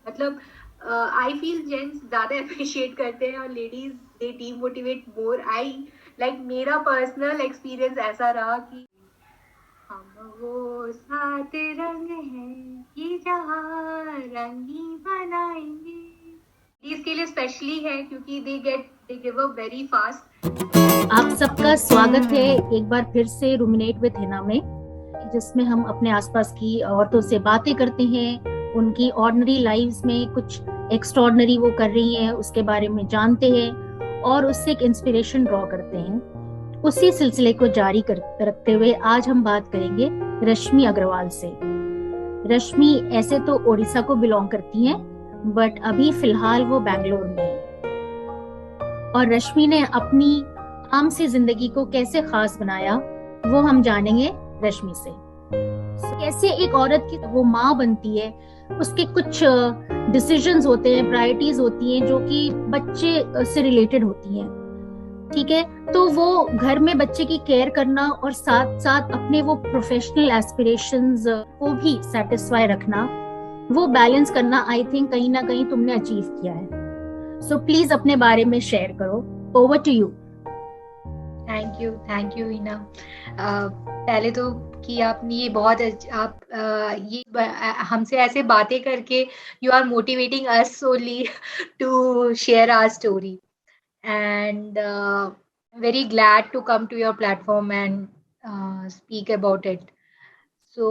मतलब I feel gents ज्यादा appreciate करते हैं और ladies they demotivate more. I like मेरा पर्सनल एक्सपीरियंस ऐसा रहा कि हम वो सात रंग हैं कि जहाँ रंगी बनाएंगे, इसके लिए स्पेशली है क्योंकि they give up very fast. आप सबका स्वागत है एक बार फिर से रूमिनेट विद हिना में, जिसमें हम अपने आसपास की औरतों से बातें करते हैं, उनकी ऑर्डिनरी लाइव्स में कुछ एक्स्ट्रॉर्डनरी वो कर रही हैं उसके बारे में जानते हैं और उससे एक इंस्पिरेशन ड्रॉ करते हैं। उसी सिलसिले को जारी रखते हुए आज हम बात करेंगे रश्मि अग्रवाल से। रश्मि ऐसे तो ओडिशा को बिलोंग करती हैं, बट अभी फिलहाल वो बैंगलोर में है और रश्मि ने अपनी आम सी जिंदगी को कैसे खास बनाया वो हम जानेंगे रश्मि से। कैसे एक औरत की वो माँ बनती है, उसके कुछ डिसीजंस होते हैं, प्रायोरिटीज होती हैं जो कि बच्चे से रिलेटेड होती हैं। ठीक है, तो वो घर में बच्चे की केयर करना और साथ साथ अपने वो प्रोफेशनल एस्पिरेशंस को भी सेटिस्फाई रखना, वो बैलेंस करना, आई थिंक कहीं ना कहीं तुमने अचीव किया है। सो प्लीज अपने बारे में शेयर करो। Over to you. Thank you Hina. पहले तो कि आपने ये बहुत आप हमसे ऐसे बातें करके you are motivating us only to share our story and very glad to come to your platform and speak about it. So,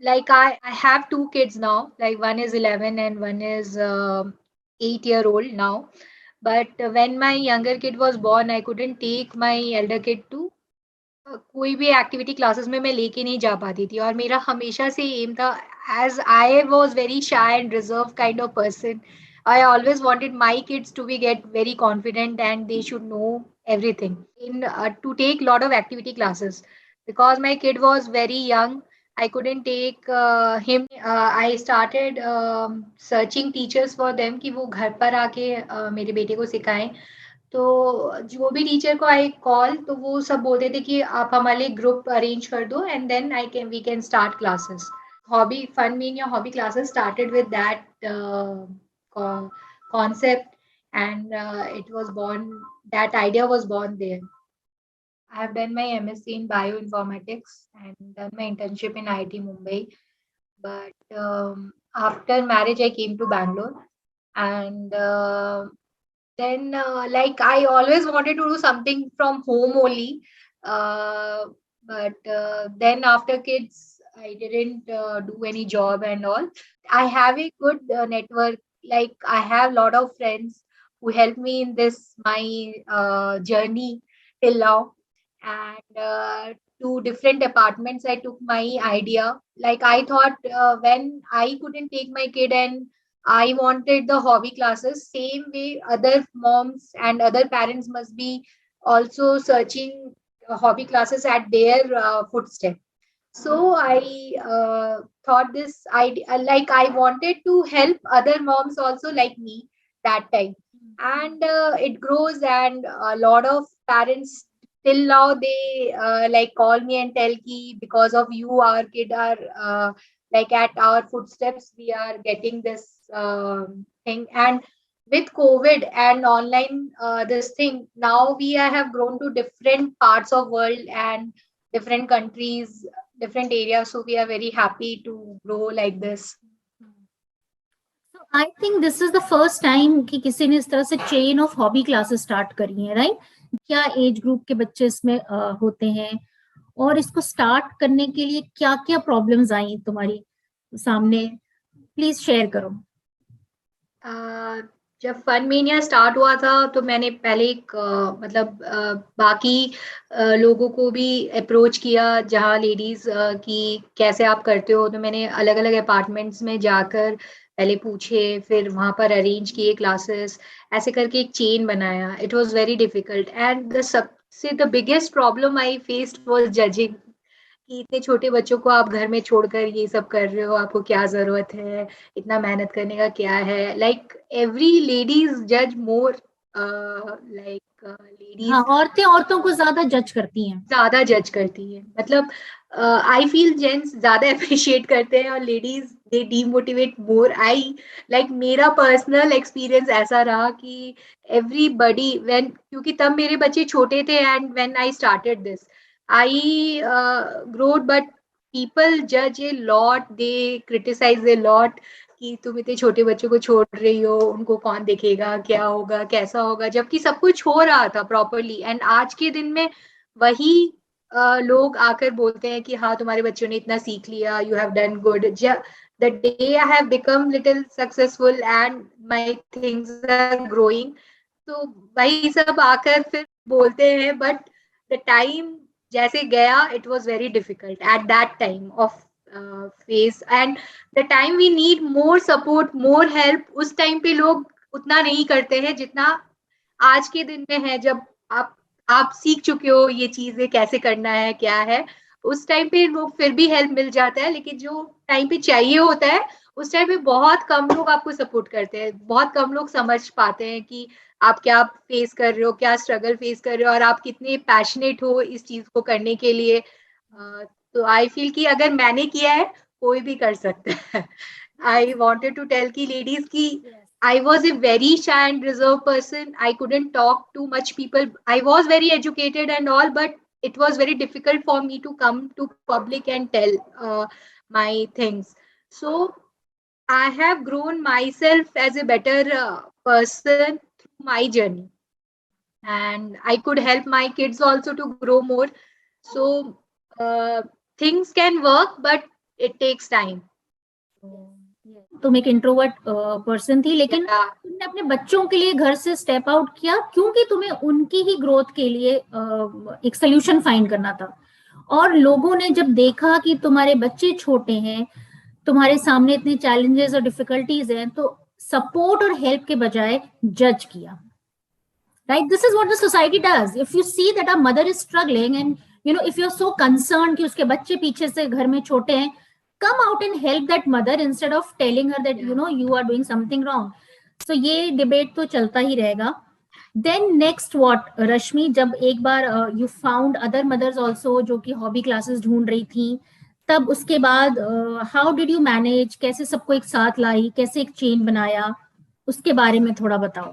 like I have two kids now. Like one is 11 and one is 8-year-old now. But when my younger kid was born, I couldn't take my elder kid to कोई भी activity classes में मैं लेके नहीं जा पाती थी और मेरा हमेशा से एम था, as I was very shy and reserve kind of person, I always wanted my kids to be get very confident and they should know everything in to take lot of activity classes. Because my kid was very young, I couldn't take him. I started searching teachers for them कि वो घर पर आके मेरे बेटे को सिखाएं। तो जो भी टीचर को आई कॉल तो वो सब बोलते थे कि आप हमारे लिए ग्रुप अरेंज कर दो and then I can we can start classes. Hobby fun mean your hobby classes started with that concept, and it was born, that idea was born there. I have done my MSc in bioinformatics and done my internship in IIT Mumbai. But after marriage, I came to Bangalore, and then like I always wanted to do something from home only. Uh, but then after kids, I didn't do any job and all. I have a good network. Like I have a lot of friends who helped me in this my journey till now. And to different departments, I took my idea. Like I thought when I couldn't take my kid and I wanted the hobby classes, same way other moms and other parents must be also searching hobby classes at their footstep. So I thought this idea, like I wanted to help other moms also like me that time. And it grows, and a lot of parents till now they like call me and tell ki because of you our kid are like at our footsteps we are getting this thing. And with COVID and online this thing, now we have grown to different parts of world and different countries, different areas, so we are very happy to grow like this. I think this is the first time कि किसी ने इस तरह से chain of hobby classes start करी है, right? क्या age group के बच्चे इसमें होते हैं और इसको स्टार्ट करने के लिए क्या क्या प्रॉब्लम्स आई तुम्हारी सामने? प्लीज शेयर करो। जब फन मेनिया स्टार्ट हुआ था तो मैंने पहले एक मतलब बाकी लोगों को भी अप्रोच किया जहाँ लेडीज की कैसे आप करते हो, तो मैंने अलग अलग अपार्टमेंट्स में जाकर पहले पूछे, फिर वहां पर अरेंज किए क्लासेस, ऐसे करके एक चेन बनाया। It was very difficult and the सबसे the biggest problem I faced was judging कि इतने छोटे बच्चों को आप घर में छोड़कर ये सब कर रहे हो, आपको क्या जरूरत है, इतना मेहनत करने का क्या है। लाइक एवरी लेडीज जज मोर लाइक हाँ, लेडीज औरतें औरतों को ज्यादा जज करती हैं। ज्यादा जज करती है, मतलब आई फील जेंट्स ज्यादा अप्रिशिएट करते हैं और ladies they demotivate more. I like मेरा पर्सनल एक्सपीरियंस ऐसा रहा कि एवरीबडी व्हेन, क्योंकि तब मेरे बच्चे छोटे थे and when I started this I growed, but people जज a lot, they criticise a lot कि तुम इतने छोटे बच्चों को छोड़ रही हो, उनको कौन देखेगा, क्या होगा, कैसा होगा, जबकि सब कुछ हो रहा था प्रॉपरली। एंड आज के दिन में वही लोग आकर बोलते हैं कि हाँ तुम्हारे बच्चों ने इतना सीख लिया, you have done good. The day I have become little successful and my things are growing, तो वही सब आकर फिर बोलते हैं, बट द टाइम जैसे गया it was very difficult at that time of phase, and the time we need more support, more help. उस टाइम पे लोग उतना नहीं करते हैं जितना आज के दिन में है, जब आप सीख चुके हो ये चीजें कैसे करना है क्या है। उस टाइम पे लोग फिर भी हेल्प मिल जाता है, लेकिन जो टाइम पे चाहिए होता है उस टाइम पे बहुत कम लोग आपको सपोर्ट करते हैं, बहुत कम लोग समझ पाते हैं कि आप क्या फेस कर रहे हो, क्या स्ट्रगल फेस कर रहे हो, और आप कितने पैशनेट हो इस चीज को करने के लिए। तो आई फील कि अगर मैंने किया है कोई भी कर सकता है। आई वॉन्टेड टू टेल की लेडीज की I was a very shy and reserved person. I couldn't talk to much people. I was very educated and all, but it was very difficult for me to come to public and tell my things. So I have grown myself as a better person through my journey, and I could help my kids also to grow more. So things can work, but it takes time. तुम एक introvert person थी, लेकिन Yeah. तुमने अपने बच्चों के लिए घर से स्टेप आउट किया क्योंकि तुम्हें उनकी ही ग्रोथ के लिए एक सोल्यूशन फाइंड करना था। और लोगों ने जब देखा कि तुम्हारे बच्चे छोटे हैं, तुम्हारे सामने इतने चैलेंजेस और डिफिकल्टीज हैं, तो सपोर्ट और हेल्प के बजाय जज किया। Right, this is what the society does. If you see that a mother is struggling and if you're so concerned कि उसके बच्चे पीछे से घर में छोटे हैं, come out and help that mother instead of telling her that you are doing something wrong. So ये डिबेट तो चलता ही रहेगा। Then next what, रश्मि, जब एक बार you found other mothers also जो कि हॉबी क्लासेस ढूंढ रही थी, तब उसके बाद how did you manage, कैसे सबको एक साथ लाई, कैसे एक चेन बनाया, उसके बारे में थोड़ा बताओ।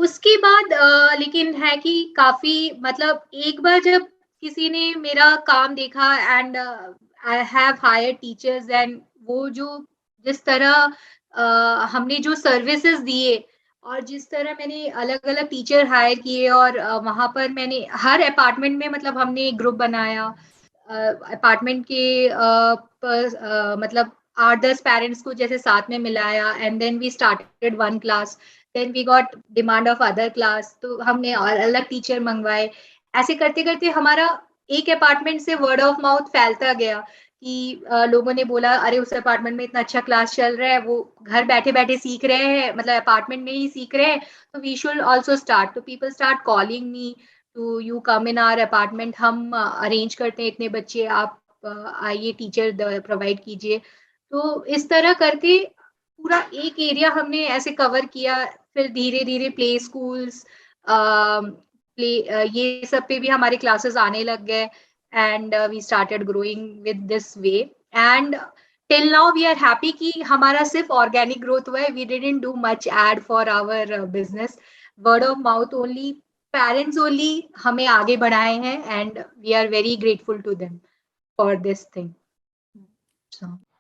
उसके बाद लेकिन है कि काफी, मतलब एक बार जब किसी ने मेरा काम देखा and I have hire teachers, and वो जो जिस तरह हमने जो सर्विसेज दिए और जिस तरह मैंने अलग अलग टीचर हायर किए, और वहां पर मैंने हर अपार्टमेंट में, मतलब हमने एक ग्रुप बनाया अपार्टमेंट के मतलब 8-10 पेरेंट्स को जैसे साथ में मिलाया, and then we started one class, then we got demand of other class, तो हमने और अलग टीचर मंगवाए। ऐसे करते करते हमारा एक अपार्टमेंट से वर्ड ऑफ माउथ फैलता गया कि लोगों ने बोला अरे उस अपार्टमेंट में इतना अच्छा क्लास चल रहा है, वो घर बैठे बैठे सीख रहे हैं, मतलब अपार्टमेंट में ही सीख रहे हैं, तो वी शुड ऑल्सो स्टार्ट। तो people start calling me to you come in our apartment, हम अरेंज करते हैं इतने बच्चे, आप आइए टीचर प्रोवाइड कीजिए। तो इस तरह करके पूरा एक एरिया हमने ऐसे कवर किया। फिर धीरे धीरे प्ले स्कूल्स, प्ले ये सब पे भी हमारे क्लासेस आने लग गए, and we started growing with this way, and till now we are happy कि हमारा सिर्फ ऑर्गेनिक ग्रोथ हुआ है। We didn't do much ad for our business, word of mouth only, parents only हमें आगे बढ़ाए हैं, and we are very grateful to them for this thing.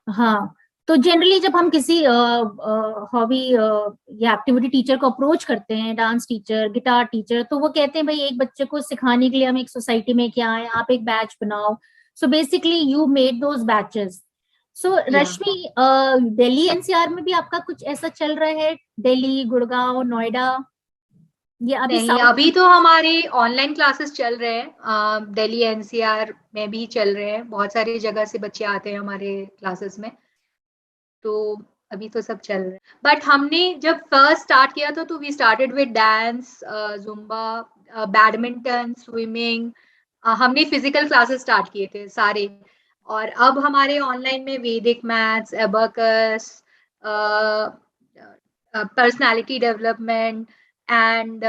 हाँ, तो जनरली जब हम किसी हॉबी या एक्टिविटी टीचर को अप्रोच करते हैं, डांस टीचर, गिटार टीचर, तो वो कहते हैं भाई एक बच्चे को सिखाने के लिए हम एक सोसाइटी में क्या है, आप एक बैच बनाओ। So basically you made those batches. So Rashmi, Delhi NCR में भी आपका कुछ ऐसा चल रहा है? दिल्ली, गुड़गांव, नोएडा, ये अभी नहीं, साउथ? अभी तो हमारे ऑनलाइन क्लासेस चल रहे हैं, दिल्ली एनसीआर में भी चल रहे हैं, बहुत सारी जगह से बच्चे आते हैं हमारे क्लासेस में, तो अभी तो सब चल रहा है। बट हमने जब फर्स्ट स्टार्ट किया था तो we started with dance, Zumba, badminton, swimming, हमने फिजिकल क्लासेस स्टार्ट किए थे सारे। और अब हमारे ऑनलाइन में Vedic maths, abacus, personality development and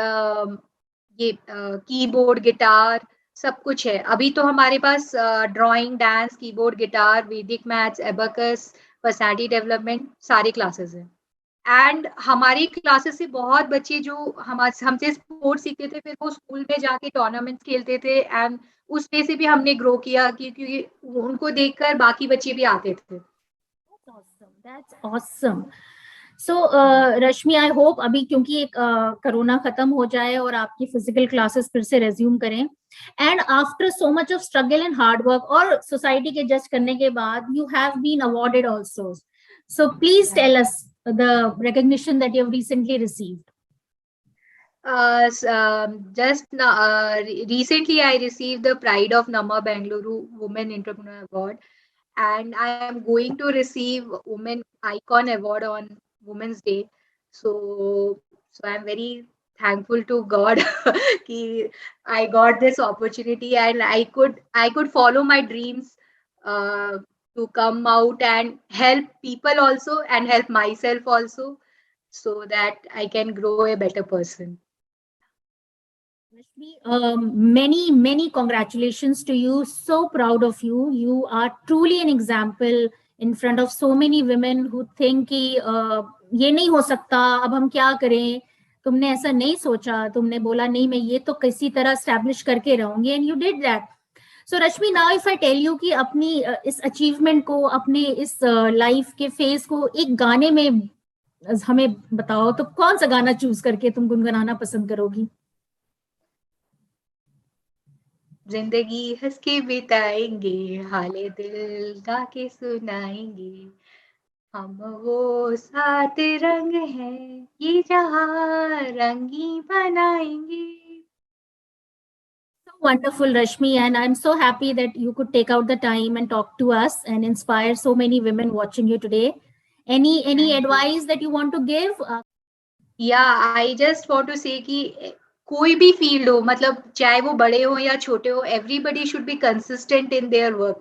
ये कीबोर्ड गिटार सब कुछ है। अभी तो हमारे पास drawing, dance, keyboard, guitar, Vedic maths, abacus, personality development सारे क्लासेस हैं। एंड हमारी क्लासेस से बहुत बच्चे जो हमसे स्पोर्ट्स सीखते थे, फिर वो स्कूल में जाके टूर्नामेंट्स खेलते थे एंड उस पे से भी हमने ग्रो किया, क्योंकि उनको देखकर बाकी बच्चे भी आते थे। That's awesome. So, Rashmi, I hope अभी क्योंकि एक कोरोना खत्म हो जाए और आपकी फिजिकल क्लासेस फिर से रेज्यूम करें, and after so much of struggle and hard work और सोसाइटी के जज करने के बाद you have been awarded also. So please tell us the recognition that you have recently received. Recently I received the Pride of Nama Bengaluru Women Entrepreneur Award, and I am going to receive Women Icon Award on Women's Day. So I'm very thankful to God कि I got this opportunity and I could follow my dreams to come out and help people also and help myself also, so that I can grow a better person. Many congratulations to you. So proud of you. You are truly an example in front of so many women who think कि ये नहीं हो सकता, अब हम क्या करें. तुमने ऐसा नहीं सोचा, तुमने बोला नहीं मैं ये तो किसी तरह establish करके रहूंगी, and you did that. So Rashmi, now if I tell you कि अपनी इस achievement को, अपने इस life के phase को एक गाने में हमें बताओ, तो कौन सा गाना choose करके तुम गुनगुनाना पसंद करोगी? जिंदगी हंस के बिताएंगे, हाले दिल गा के सुनाएंगे, हम वो 7 रंग हैं, ये जहां रंगी बनाएंगे. So wonderful, Rashmi, and I'm so happy that you could take out the time and talk to us and inspire so many women watching you today. Any advice that you want to give? Yeah, I just want to say कि कोई भी field हो, मतलब चाहे वो बड़े हो या छोटे हो, everybody should be consistent in their work.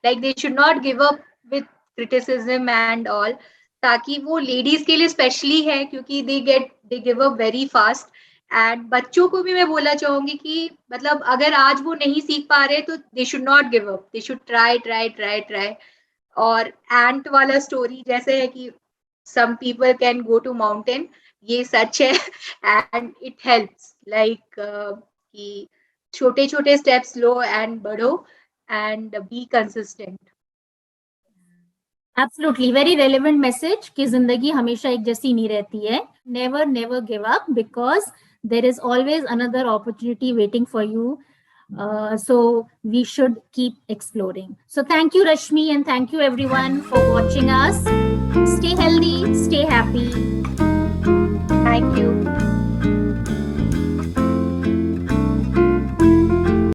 Like they should not give up with criticism and all. ताकि वो लेडीज के लिए स्पेशली है, क्योंकि they give up very fast. And बच्चों को भी मैं बोलना चाहूंगी कि मतलब अगर आज वो नहीं सीख पा रहे तो they should not give up. They should try. और एंट वाला स्टोरी जैसे है कि some people can go to mountain, ये सच है. एंड इट हेल्प्स लाइक कि छोटे छोटे स्टेप्स लो एंड बढ़ो and be consistent. Absolutely, very relevant message कि जिंदगी हमेशा एक जैसी नहीं रहती है. Never give up, because there is always another opportunity waiting for you. So we should keep exploring. So thank you, Rashmi, and thank you everyone for watching us. Stay healthy, stay happy. Thank you.